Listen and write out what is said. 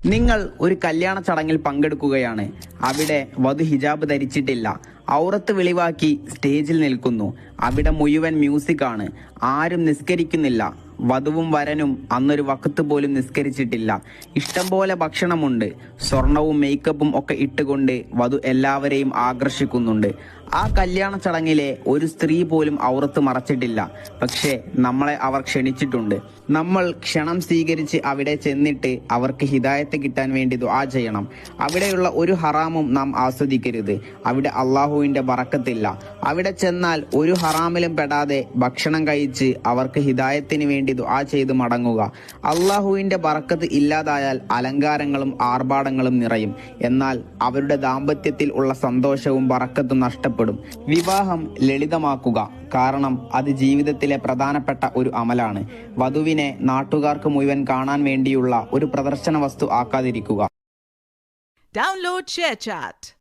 നിങ്ങൾ ഒരു കല്യാണ ചടങ്ങിൽ പങ്കെടുക്കുകയാണ്. അവിടെ വധു ഹിജാബ് ധരിച്ചിട്ടില്ല. ഔറത്ത് വെളിവാക്കി സ്റ്റേജിൽ നിൽക്കുന്നു. അവിടെ മുഴുവൻ മ്യൂസിക് ആണ്. ആരും നിസ്കരിക്കുന്നില്ല. വധുവും വരനും അന്നൊരു വഖത്ത് പോലും നിസ്കരിച്ചിട്ടില്ല. ഇഷ്ടം പോലെ ഭക്ഷണമുണ്ട്. സ്വർണവും മേക്കപ്പും ഒക്കെ ഇട്ടുകൊണ്ട് വധു എല്ലാവരെയും ആകർഷിക്കുന്നുണ്ട്. ആ കല്യാണ ചടങ്ങിലെ ഒരു സ്ത്രീ പോലും ഔറത്ത് മറച്ചിട്ടില്ല. പക്ഷേ നമ്മളെ അവർ ക്ഷണിച്ചിട്ടുണ്ട്. നമ്മൾ ക്ഷണം സ്വീകരിച്ച് അവിടെ ചെന്നിട്ട് അവർക്ക് ഹിദായത്ത് കിട്ടാൻ വേണ്ടി ദുആ ചെയ്യണം. അവിടെയുള്ള ഒരു ഹറാമും നാം ആസ്വദിക്കരുത്. അവിടെ അള്ളാഹുവിന്റെ ബറക്കത്തില്ല. അവിടെ ചെന്നാൽ ഒരു ഹറാമിലും പെടാതെ ഭക്ഷണം കഴിച്ച് അവർക്ക് ഹിദായത്തിന് വേണ്ടി ദുആ ചെയ്ത് മടങ്ങുക. അള്ളാഹുവിന്റെ ബറക്കത്ത് ഇല്ലാതായാൽ അലങ്കാരങ്ങളും ആർഭാടങ്ങളും നിറയും. എന്നാൽ അവരുടെ ദാമ്പത്യത്തിൽ ഉള്ള സന്തോഷവും ബറക്കത്തും നഷ്ടപ്പെടും. വിവാഹം ലളിതമാക്കുക. കാരണം അത് ജീവിതത്തിലെ പ്രധാനപ്പെട്ട ഒരു അമലാണ്. വധുവിനെ നാട്ടുകാർക്ക് മുഴുവൻ കാണാൻ വേണ്ടിയുള്ള ഒരു പ്രദർശന വസ്തു ആക്കാതിരിക്കുക. Download ShareChat.